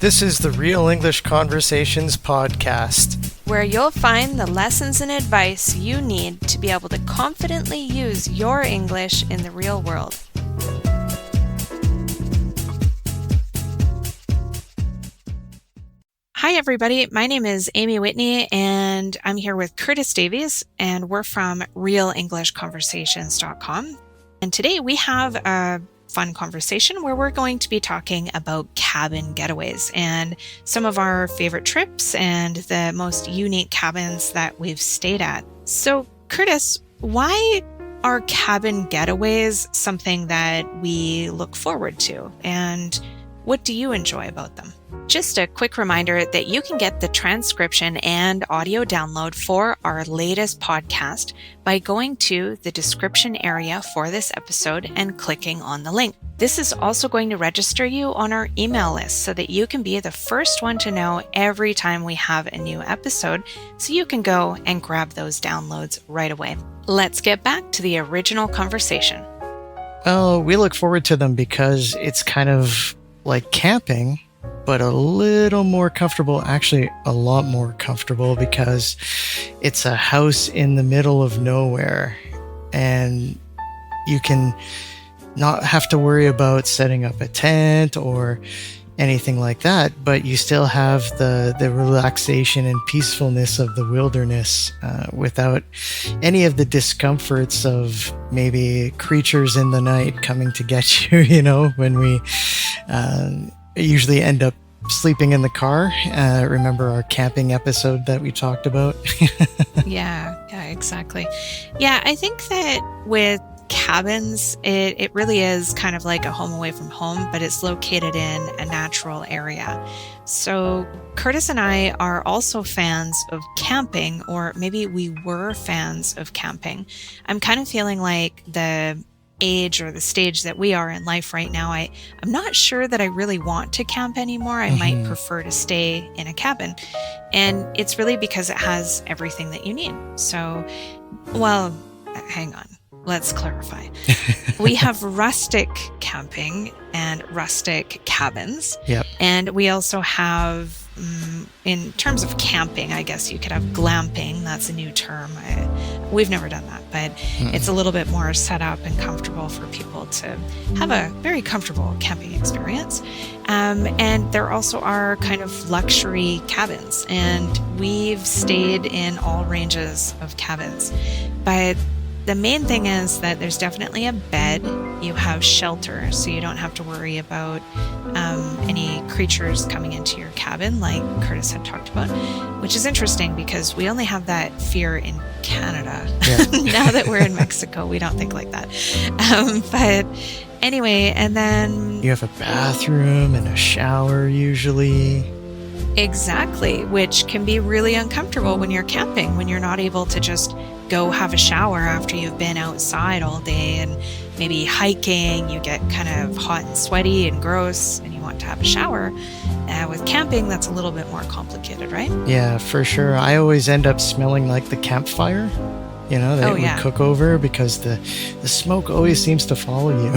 This is the Real English Conversations podcast, where you'll find the lessons and advice you need to be able to confidently use your English in the real world. Hi, everybody. My name is Amy Whitney, and I'm here with Curtis Davies, and we're from RealEnglishConversations.com. And today we have a fun conversation where we're going to be talking about cabin getaways and some of our favorite trips and the most unique cabins that we've stayed at. So, Curtis, why are cabin getaways something that we look forward to, and what do you enjoy about them? Just a quick reminder that you can get the transcription and audio download for our latest podcast by going to the description area for this episode and clicking on the link. This is also going to register you on our email list so that you can be the first one to know every time we have a new episode, so you can go and grab those downloads right away. Let's get back to the original conversation. Well, we look forward to them because it's kind of like camping, but a little more comfortable, actually a lot more comfortable, because it's a house in the middle of nowhere and you can not have to worry about setting up a tent or anything like that, but you still have the relaxation and peacefulness of the wilderness without any of the discomforts of maybe creatures in the night coming to get you, when we usually end up sleeping in the car. Remember our camping episode that we talked about? Yeah, exactly. Yeah, I think that with cabins, it really is kind of like a home away from home, but it's located in a natural area. So Curtis and I are also fans of camping, or maybe we were fans of camping. I'm kind of feeling like the age or the stage that we are in life right now, I'm not sure that I really want to camp anymore. I might prefer to stay in a cabin. And it's really because it has everything that you need. So, well, hang on. Let's clarify. We have rustic camping and rustic cabins. Yep. And we also have, in terms of camping, I guess you could have glamping. That's a new term. We've never done that, but it's a little bit more set up and comfortable for people to have a very comfortable camping experience. And there also are kind of luxury cabins, and we've stayed in all ranges of cabins. But the main thing is that there's definitely a bed. You have shelter, so you don't have to worry about any creatures coming into your cabin, like Curtis had talked about, which is interesting because we only have that fear in Canada. Yeah. Now that we're in Mexico, we don't think like that. But anyway, and then you have a bathroom and a shower usually. Exactly, which can be really uncomfortable when you're camping, when you're not able to just go have a shower after you've been outside all day and maybe hiking. You get kind of hot and sweaty and gross and you want to have a shower. With camping, that's a little bit more complicated, right? Yeah, for sure. I always end up smelling like the campfire, that we cook over, because the smoke always seems to follow you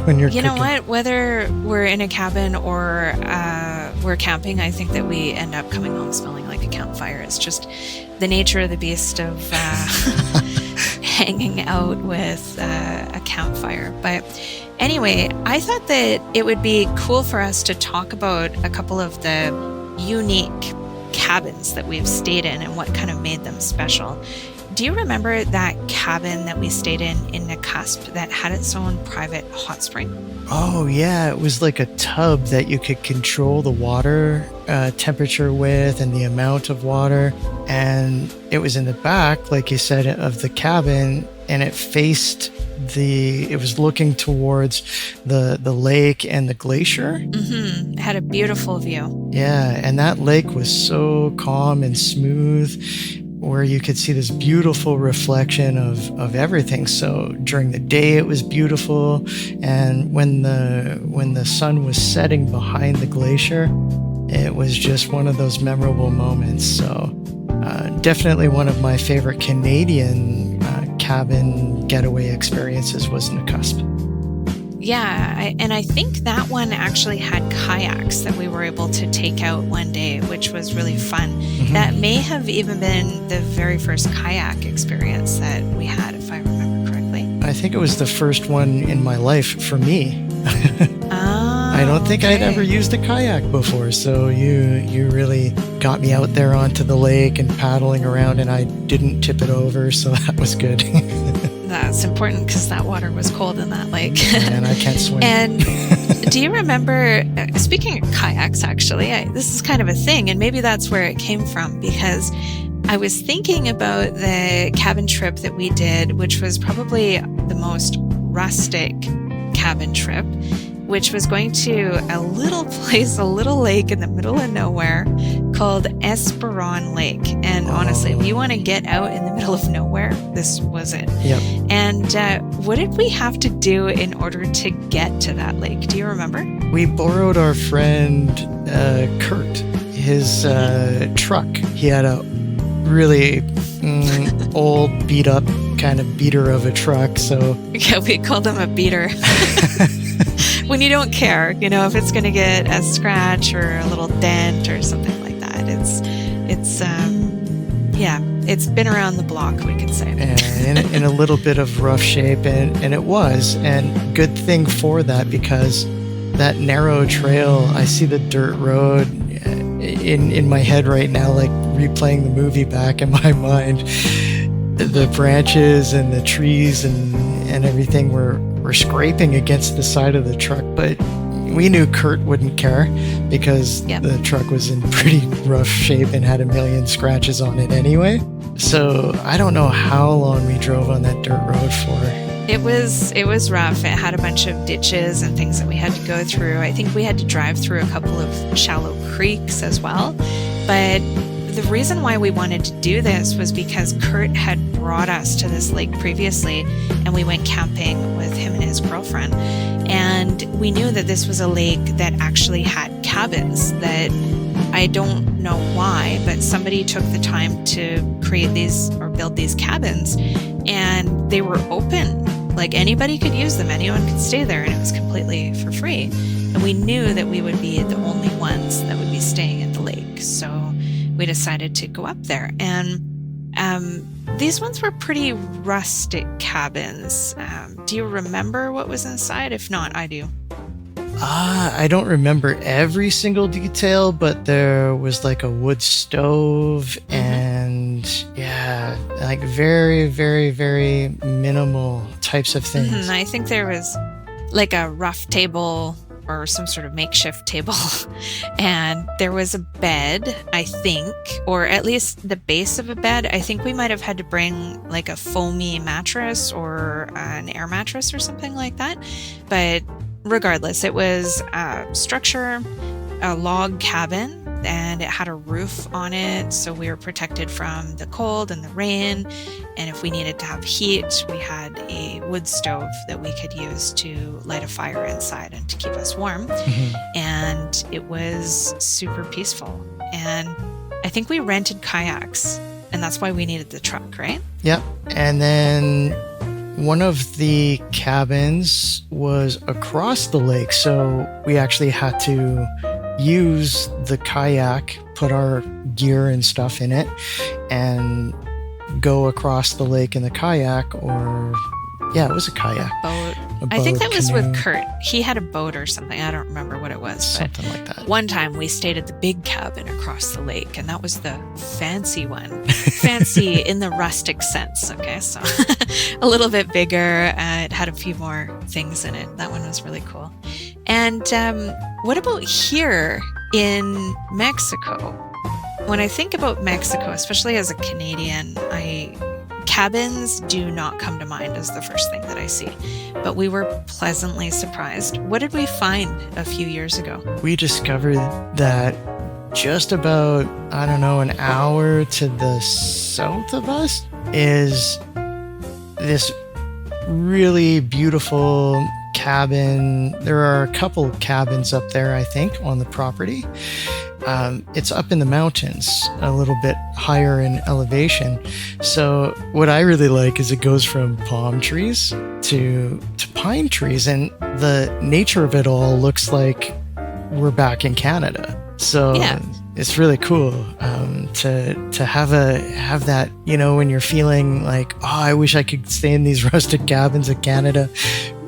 when you're cooking. You know what? Whether we're in a cabin or we're camping, I think that we end up coming home smelling like a campfire. It's just the nature of the beast of hanging out with a campfire. But anyway, I thought that it would be cool for us to talk about a couple of the unique cabins that we've stayed in and what kind of made them special. Do you remember that cabin that we stayed in Nakusp that had its own private hot spring? Oh, yeah. It was like a tub that you could control the water temperature with and the amount of water. And it was in the back, like you said, of the cabin, and it was looking towards the lake and the glacier. It had a beautiful view. Yeah, and that lake was so calm and smooth, where you could see this beautiful reflection of everything. So during the day it was beautiful, and when the sun was setting behind the glacier, it was just one of those memorable moments. So definitely one of my favorite Canadian cabin getaway experiences was Nakusp. And I think that one actually had kayaks that we were able to take out one day, which was really fun. Mhm. That may have even been the very first kayak experience that we had, if I remember correctly. I think it was the first one in my life for me. I don't think I'd ever used a kayak before, so you really got me out there onto the lake and paddling around, and I didn't tip it over, so that was good. That's important because that water was cold in that lake. And I can't swim. And do you remember, speaking of kayaks, actually, this is kind of a thing, and maybe that's where it came from, because I was thinking about the cabin trip that we did, which was probably the most rustic cabin trip, which was going to a little place, a little lake in the middle of nowhere called Esperon Lake. And honestly, if you want to get out in the middle of nowhere, this was it. Yep. And what did we have to do in order to get to that lake? Do you remember? We borrowed our friend Kurt, his truck. He had a really old, beat up kind of beater of a truck. So yeah, we called him a beater. When you don't care, if it's going to get a scratch or a little dent or something like that, it's been around the block, we could say. And in a little bit of rough shape, and it was, and good thing for that, because that narrow trail, I see the dirt road in my head right now, like replaying the movie back in my mind. The branches and the trees and everything were scraping against the side of the truck, but we knew Kurt wouldn't care because the truck was in pretty rough shape and had a million scratches on it anyway. So I don't know how long we drove on that dirt road for. It was rough. It had a bunch of ditches and things that we had to go through. I think we had to drive through a couple of shallow creeks as well. But the reason why we wanted to do this was because Kurt had brought us to this lake previously, and we went camping with him and his girlfriend. And we knew that this was a lake that actually had cabins that I don't know why, but somebody took the time to create these or build these cabins, and they were open. Like anybody could use them, anyone could stay there, and it was completely for free. And we knew that we would be the only ones that would be staying at the lake. So we decided to go up there. And these ones were pretty rustic cabins. Do you remember what was inside? If not, I do. I don't remember every single detail, but there was like a wood stove and like very, very, very minimal types of things. I think there was like a rough table or some sort of makeshift table, and there was a bed, I think, or at least the base of a bed. I think we might have had to bring like a foamy mattress or an air mattress or something like that. But regardless, it was a structure, a log cabin, and it had a roof on it, so we were protected from the cold and the rain. And if we needed to have heat, we had a wood stove that we could use to light a fire inside and to keep us warm. And it was super peaceful. And I think we rented kayaks, and that's why we needed the truck, right? Yep. And then one of the cabins was across the lake, so we actually had to use the kayak, put our gear and stuff in it, and go across the lake in the kayak, or it was a kayak. Boat. A I think boat, that was canoe. with Kurt. He had a boat or something. I don't remember what it was. Something like that. One time we stayed at the big cabin across the lake, and that was the fancy one. Fancy in the rustic sense, okay? So a little bit bigger. It had a few more things in it. That one was really cool. And what about here in Mexico? When I think about Mexico, especially as a Canadian, cabins do not come to mind as the first thing that I see. But we were pleasantly surprised. What did we find a few years ago? We discovered that just about, an hour to the south of us is this really beautiful cabin. There are a couple cabins up there, I think, on the property. It's up in the mountains, a little bit higher in elevation. So what I really like is it goes from palm trees to pine trees, and the nature of it all looks like we're back in Canada. So Yeah. it's really cool to have that, when you're feeling like, oh, I wish I could stay in these rustic cabins in Canada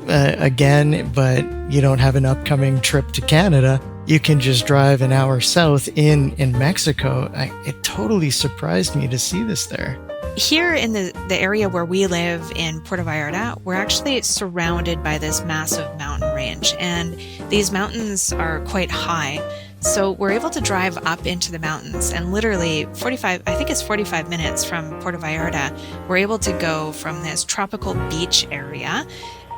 again, but you don't have an upcoming trip to Canada. You can just drive an hour south in Mexico. It totally surprised me to see this there. Here in the area where we live in Puerto Vallarta, we're actually surrounded by this massive mountain range, and these mountains are quite high. So we're able to drive up into the mountains, and literally 45 minutes from Puerto Vallarta, we're able to go from this tropical beach area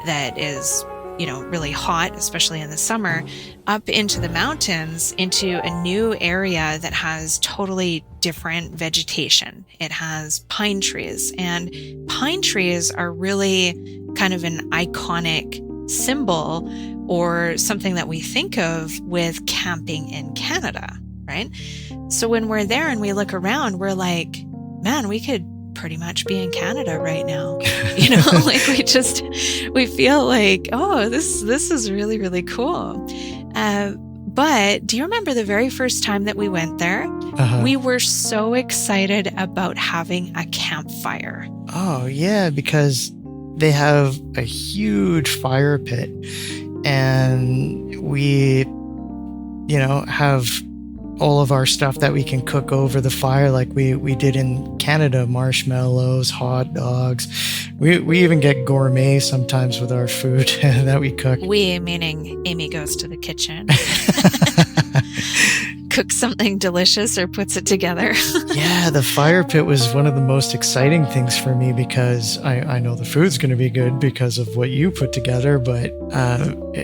that is, really hot, especially in the summer, up into the mountains, into a new area that has totally different vegetation. It has pine trees, and pine trees are really kind of an iconic symbol or something that we think of with camping in Canada, right? So when we're there and we look around, we're like, man, we could pretty much be in Canada right now. Like we feel like, oh, this is really, really cool. But do you remember the very first time that we went there? Uh-huh. We were so excited about having a campfire. Oh, yeah, because they have a huge fire pit, and we, have all of our stuff that we can cook over the fire like we did in Canada, marshmallows, hot dogs. We even get gourmet sometimes with our food that we cook. We, meaning Amy, goes to the kitchen, cooks something delicious or puts it together. Yeah, the fire pit was one of the most exciting things for me because I know the food's going to be good because of what you put together, but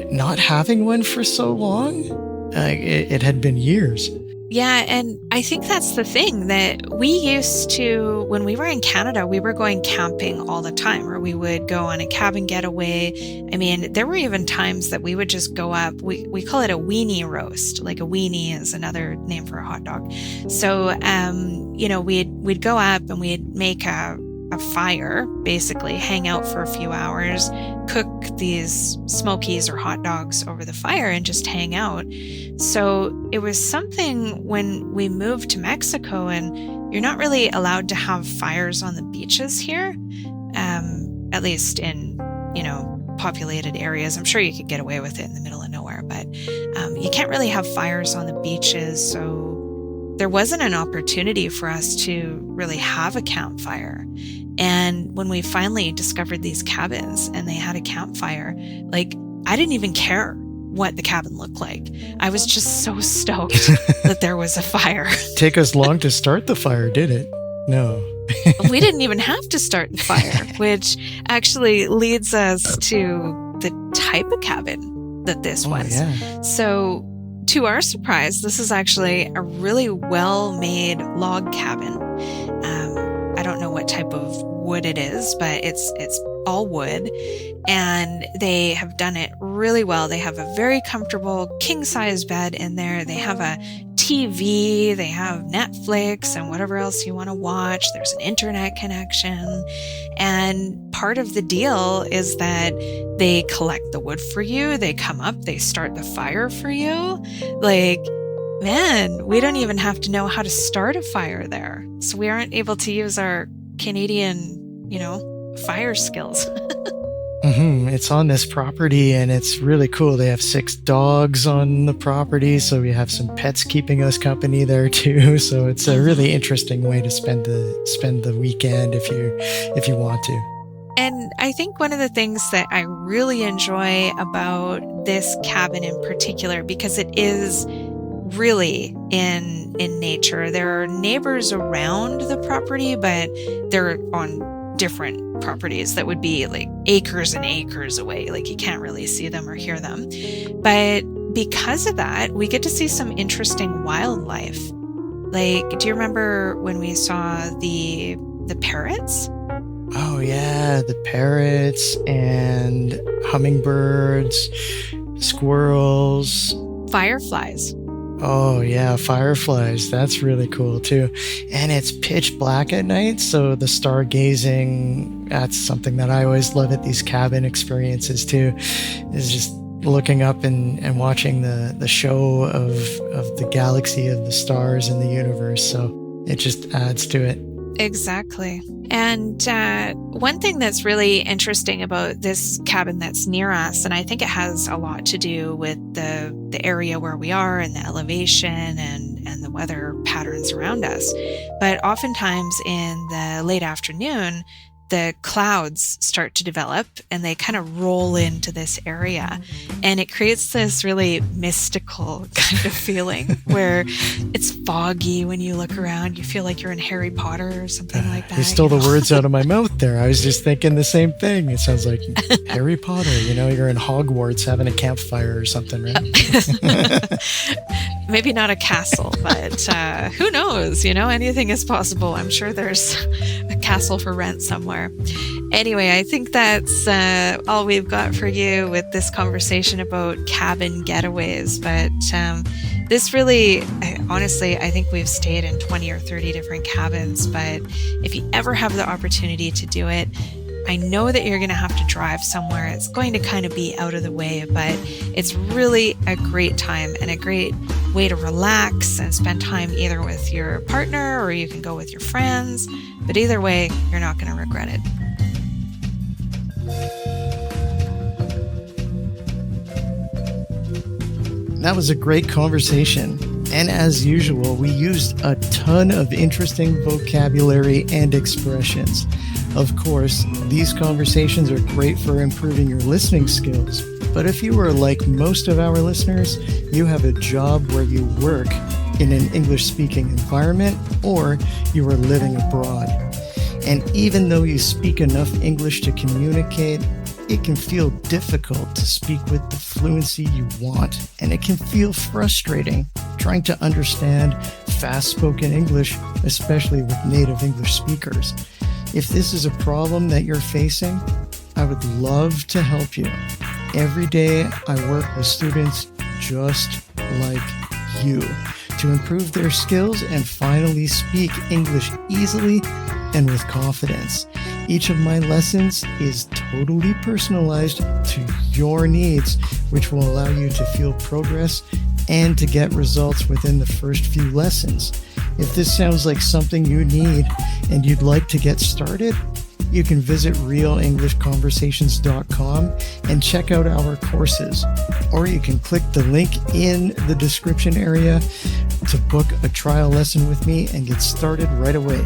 not having one for so long, it had been years. Yeah, and I think that's the thing that we used to, when we were in Canada, we were going camping all the time, or we would go on a cabin getaway. I mean, there were even times that we would just go up, we call it a weenie roast, like a weenie is another name for a hot dog. So, we'd go up and we'd make a fire, basically hang out for a few hours, cook these smokies or hot dogs over the fire and just hang out. So it was something when we moved to Mexico, and you're not really allowed to have fires on the beaches here, at least in, populated areas. I'm sure you could get away with it in the middle of nowhere, but you can't really have fires on the beaches. So there wasn't an opportunity for us to really have a campfire. And when we finally discovered these cabins and they had a campfire, like, I didn't even care what the cabin looked like. I was just so stoked that there was a fire. Take us long to start the fire, did it? No. We didn't even have to start the fire, which actually leads us to the type of cabin that this was. Yeah. So, to our surprise, this is actually a really well-made log cabin. I don't know what type of wood it is, but it's all wood, and they have done it really well. They have a very comfortable king-size bed in there. They have a TV, they have Netflix and whatever else you want to watch. There's an internet connection. And part of the deal is that they collect the wood for you. They come up, they start the fire for you. Like, man, we don't even have to know how to start a fire there. So we aren't able to use our Canadian, fire skills. It's on this property, and it's really cool. They have 6 dogs on the property, so we have some pets keeping us company there too. So it's a really interesting way to spend the weekend if you want to. And I think one of the things that I really enjoy about this cabin in particular, because it is really in nature. There are neighbors around the property, but they're on different properties that would be like acres and acres away. Like, you can't really see them or hear them. But because of that, we get to see some interesting wildlife. Like, do you remember when we saw the parrots? Oh, yeah, the parrots and hummingbirds, squirrels. Fireflies. Oh, yeah, fireflies. That's really cool too. And it's pitch black at night, so the stargazing, that's something that I always love at these cabin experiences too, is just looking up and watching the show of the galaxy of the stars in the universe. So it just adds to it. Exactly. And one thing that's really interesting about this cabin that's near us, and I think it has a lot to do with the area where we are and the elevation and the weather patterns around us, but oftentimes in the late afternoon, the clouds start to develop and they kind of roll into this area. And it creates this really mystical kind of feeling where it's foggy when you look around. You feel like you're in Harry Potter or something like that. You stole the words out of my mouth there. I was just thinking the same thing. It sounds like Harry Potter. You're in Hogwarts having a campfire or something, right? Maybe not a castle, but who knows? Anything is possible. I'm sure there's a castle for rent somewhere. Anyway, I think that's all we've got for you with this conversation about cabin getaways. But this really, honestly, I think we've stayed in 20 or 30 different cabins. But if you ever have the opportunity to do it, I know that you're going to have to drive somewhere. It's going to kind of be out of the way, but it's really a great time and a great way to relax and spend time either with your partner or you can go with your friends. But either way, you're not going to regret it. That was a great conversation. And as usual, we used a ton of interesting vocabulary and expressions. Of course, these conversations are great for improving your listening skills. But if you are like most of our listeners, you have a job where you work in an English-speaking environment or you are living abroad. And even though you speak enough English to communicate, it can feel difficult to speak with the fluency you want. And it can feel frustrating trying to understand fast-spoken English, especially with native English speakers. If this is a problem that you're facing, I would love to help you. Every day I work with students just like you to improve their skills and finally speak English easily and with confidence. Each of my lessons is totally personalized to your needs, which will allow you to feel progress and to get results within the first few lessons. If this sounds like something you need and you'd like to get started, you can visit realenglishconversations.com and check out our courses. Or you can click the link in the description area to book a trial lesson with me and get started right away.